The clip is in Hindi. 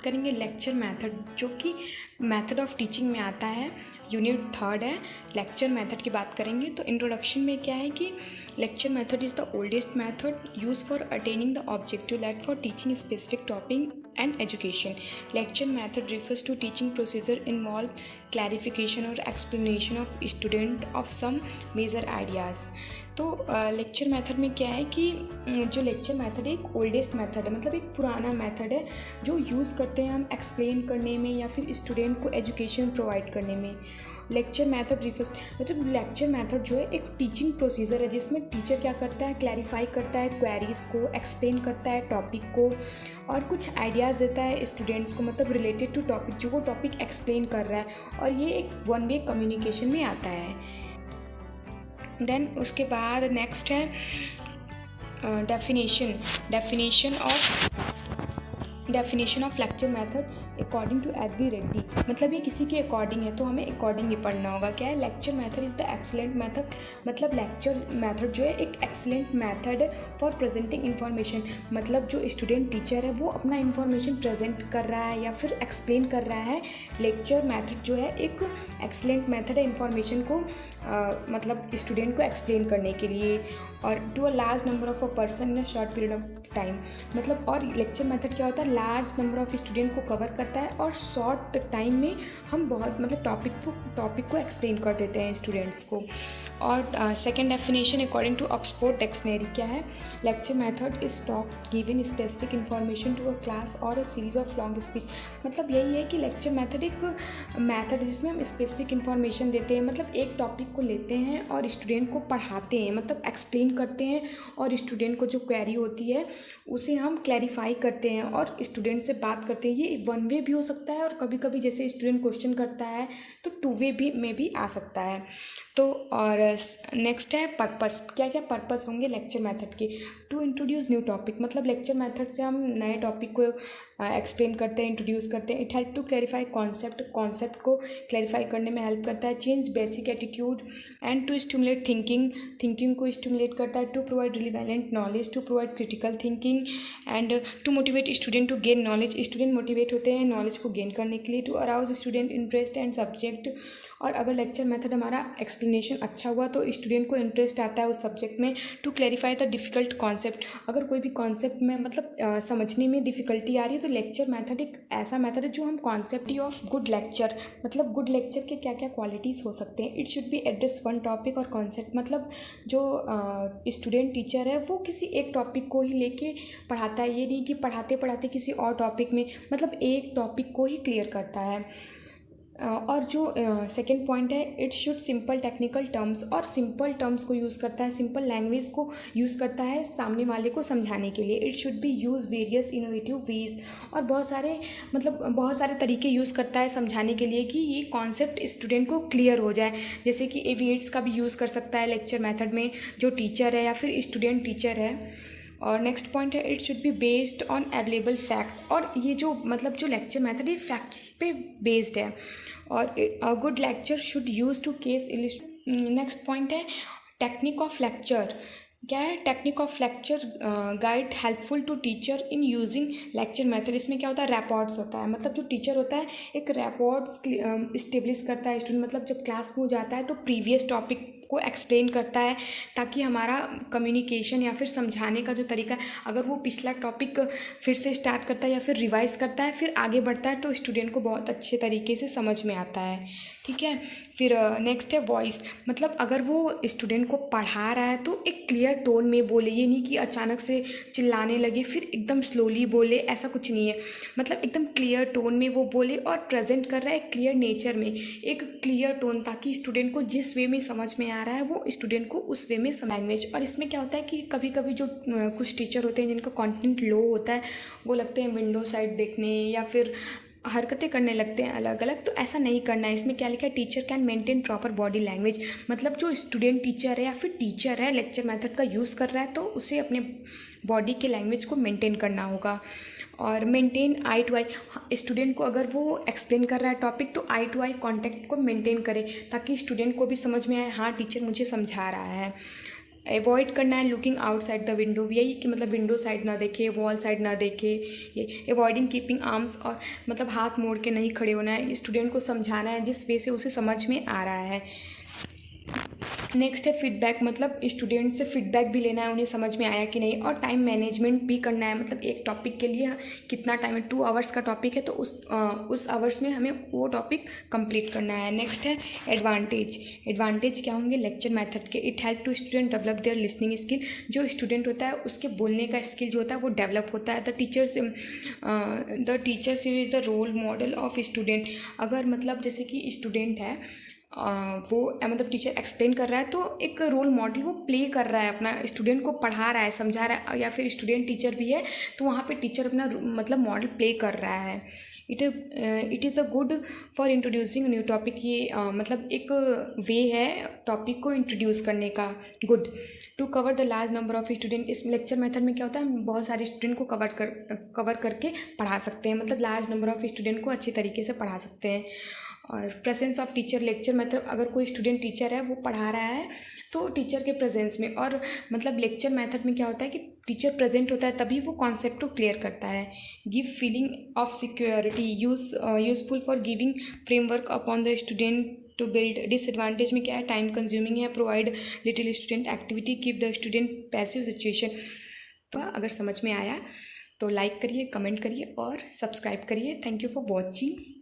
करेंगे लेक्चर मेथड, जो कि मेथड ऑफ टीचिंग में आता है। यूनिट 3 है, लेक्चर मेथड की बात करेंगे। तो इंट्रोडक्शन में क्या है कि lecture method is the oldest method use for attaining the objective like for teaching specific topic and education. Lecture method refers to teaching procedure involve clarification और explanation of student of some major ideas. तो लेक्चर मेथड में क्या है कि जो लेक्चर मेथड है एक ओल्डेस्ट मेथड है, मतलब एक पुराना मेथड है जो यूज़ करते हैं हम एक्सप्लेन करने में या फिर स्टूडेंट को एजुकेशन प्रोवाइड करने में। लेक्चर मेथड रिफर्स, मतलब लेक्चर मेथड जो है एक टीचिंग प्रोसीजर है जिसमें टीचर क्या करता है, क्लैरिफाई करता है क्वेरीज़ को, एक्सप्लेन करता है टॉपिक को और कुछ आइडियाज़ देता है स्टूडेंट्स को, मतलब रिलेटेड टू टॉपिक जो वो टॉपिक एक्सप्लेन कर रहा है, और ये एक वन वे कम्युनिकेशन में आता है। देन उसके बाद नेक्स्ट है definition of lecture method according to Avery Reddy. मतलब ये किसी के अकॉर्डिंग है तो हमें अकॉर्डिंग ही पढ़ना होगा। क्या है, lecture method is the excellent method, मतलब लेक्चर मेथड जो है एक एक्सीलेंट मेथड है फॉर प्रेजेंटिंग इन्फॉर्मेशन। मतलब जो स्टूडेंट टीचर है वो अपना इन्फॉर्मेशन प्रेजेंट कर रहा है या फिर एक्सप्लेन कर रहा है, लेक्चर मेथड जो है एक एक्सीलेंट मेथड है इन्फॉर्मेशन को मतलब स्टूडेंट को एक्सप्लेन करने के लिए, और to a large number of a person in a short period of time. मतलब और लेक्चर मेथड क्या होता है, लार्ज नंबर ऑफ स्टूडेंट को कवर करता है और शॉर्ट टाइम में हम बहुत मतलब टॉपिक को एक्सप्लेन कर देते हैं स्टूडेंट्स को। और second definition according to Oxford dictionary क्या है, lecture method is talk given specific information to a class और a series of long speech. मतलब यही है कि लेक्चर मेथड एक मेथड जिसमें हम स्पेसिफिक इन्फॉर्मेशन देते हैं, मतलब एक टॉपिक को लेते हैं और स्टूडेंट को पढ़ाते हैं, मतलब एक्सप्लेन करते हैं, और स्टूडेंट को जो क्वेरी होती है उसे हम क्लैरिफाई करते हैं और स्टूडेंट से बात करते हैं। ये वन वे भी हो सकता है और कभी कभी जैसे स्टूडेंट क्वेश्चन करता है तो टू वे भी में भी आ सकता है। तो और नेक्स्ट है पर्पस, क्या क्या पर्पस होंगे लेक्चर मेथड के। टू इंट्रोड्यूस न्यू टॉपिक, मतलब लेक्चर मेथड से हम नए टॉपिक को एक्सप्लेन करते हैं, इंट्रोड्यूस करते हैं। It help to clarify concept को क्लैरिफाई करने में हेल्प करता है। Change basic attitude and to stimulate thinking को स्टिमुलेट करता है। To provide relevant knowledge, to provide critical thinking and to motivate student to gain knowledge. Student motivate होते हैं नॉलेज को गेन करने के लिए। To arouse student interest and subject, और अगर लेक्चर मेथड हमारा एक्सप्लेनेशन अच्छा हुआ तो स्टूडेंट को इंटरेस्ट आता है उस सब्जेक्ट में। To clarify the difficult concept, अगर कोई भी कॉन्सेप्ट में मतलब समझने में डिफ़िकल्टी आ रही है तो लेक्चर मेथड एक ऐसा मेथड है जो हम कॉन्सेप्ट ऑफ गुड लेक्चर, मतलब गुड लेक्चर के क्या क्या क्वालिटीज़ हो सकते हैं। It should B address one topic और कॉन्सेप्ट, मतलब जो स्टूडेंट टीचर है वो किसी एक टॉपिक को ही लेके पढ़ाता है, ये नहीं कि पढ़ाते पढ़ाते किसी और टॉपिक में, मतलब एक टॉपिक को ही क्लियर करता है। और जो सेकेंड पॉइंट है, it should simple technical terms, और सिंपल टर्म्स को यूज़ करता है, सिंपल लैंग्वेज को यूज़ करता है सामने वाले को समझाने के लिए। It should B use various innovative veg, और बहुत सारे तरीके यूज़ करता है समझाने के लिए कि ये कॉन्सेप्ट स्टूडेंट को क्लियर हो जाए। जैसे कि एविएट्स का भी यूज़ कर सकता है लेक्चर मेथड में जो टीचर है या फिर स्टूडेंट टीचर है। और नेक्स्ट पॉइंट है, it should be based on available fact, और ये जो मतलब जो लेक्चर मेथड है फैक्ट पे बेस्ड है। और a good lecture should use to case illustration. Next point है टेक्निक ऑफ लेक्चर, क्या है, technique of lecture guide helpful to teacher in using lecture method. इसमें क्या होता है, रैपॉर्ट्स होता है, मतलब जो टीचर होता है एक रैपॉर्ट्स इस्टेब्लिश करता है स्टूडेंट, मतलब जब क्लास में हो जाता है तो प्रीवियस टॉपिक को एक्सप्लेन करता है ताकि हमारा कम्युनिकेशन या फिर समझाने का जो तरीका है, अगर वो पिछला टॉपिक फिर से स्टार्ट करता है या फिर रिवाइज करता है फिर आगे बढ़ता है तो स्टूडेंट को बहुत अच्छे तरीके से समझ में आता है। ठीक है, फिर नेक्स्ट है वॉइस, मतलब अगर वो स्टूडेंट को पढ़ा रहा है तो एक क्लियर टोन में बोले, ये नहीं कि अचानक से चिल्लाने लगे फिर एकदम स्लोली बोले, ऐसा कुछ नहीं है। मतलब एकदम क्लियर टोन में वो बोले और प्रेजेंट कर रहा है क्लियर नेचर में, एक क्लियर टोन, ताकि स्टूडेंट को जिस वे में समझ में आ रहा है वो स्टूडेंट को उस वे में लैंग्वेज। और इसमें क्या होता है कि कभी कभी जो कुछ टीचर होते हैं जिनका कॉन्फिडेंट लो होता है वो लगते हैं विंडो साइड देखने या फिर हरकतें करने लगते हैं अलग अलग, तो ऐसा नहीं करना है। इसमें क्या लिखा है, teacher can maintain proper body language, मतलब जो स्टूडेंट टीचर है या फिर टीचर है लेक्चर मेथड का यूज़ कर रहा है तो उसे अपने बॉडी के लैंग्वेज को मेंटेन करना होगा। और maintain eye to eye, student को अगर वो एक्सप्लेन कर रहा है टॉपिक तो आई टू आई कॉन्टैक्ट को मेंटेन करे ताकि स्टूडेंट को भी समझ में आए हाँ टीचर मुझे समझा रहा है। अवॉइड करना है लुकिंग आउटसाइड द विंडो, यही कि मतलब विंडो साइड ना देखे, वॉल साइड ना देखे। ये अवॉइडिंग कीपिंग आर्म्स, और मतलब हाथ मोड़ के नहीं खड़े होना है, स्टूडेंट को समझाना है जिस वे से उसे समझ में आ रहा है। नेक्स्ट है फीडबैक, मतलब स्टूडेंट से फीडबैक भी लेना है, उन्हें समझ में आया कि नहीं। और टाइम मैनेजमेंट भी करना है, मतलब एक टॉपिक के लिए कितना टाइम है, 2 आवर्स का टॉपिक है तो उस आवर्स में हमें वो टॉपिक कंप्लीट करना है। नेक्स्ट है एडवांटेज क्या होंगे लेक्चर मेथड के। It help to student develop their listening skill, जो स्टूडेंट होता है उसके बोलने का स्किल जो होता है वो डेवलप होता है। The teachers is the role model of student, अगर मतलब जैसे कि स्टूडेंट है वो मतलब टीचर एक्सप्लेन कर रहा है तो एक रोल मॉडल वो प्ले कर रहा है, अपना स्टूडेंट को पढ़ा रहा है, समझा रहा है, या फिर स्टूडेंट टीचर भी है तो वहाँ पे टीचर अपना मतलब मॉडल प्ले कर रहा है। It is a good for introducing new topic, ये मतलब एक वे है टॉपिक को इंट्रोड्यूस करने का। Good to cover the large number of student, इस लेक्चर मेथड में क्या होता है, हम बहुत सारे स्टूडेंट को कवर करके पढ़ा सकते हैं, मतलब लार्ज नंबर ऑफ स्टूडेंट को अच्छी तरीके से पढ़ा सकते हैं। और presence of teacher lecture method, अगर कोई स्टूडेंट टीचर है वो पढ़ा रहा है तो टीचर के प्रेजेंस में, और मतलब लेक्चर मेथड में क्या होता है कि टीचर प्रेजेंट होता है तभी वो कॉन्सेप्ट को क्लियर करता है। Give feeling of security, useful for giving framework upon the student to build. Disadvantage में क्या है, टाइम कंज्यूमिंग है, provide little student activity, keep the student passive situation. तो अगर समझ में आया तो लाइक करिए, कमेंट करिए और सब्सक्राइब करिए। Thank you for watching.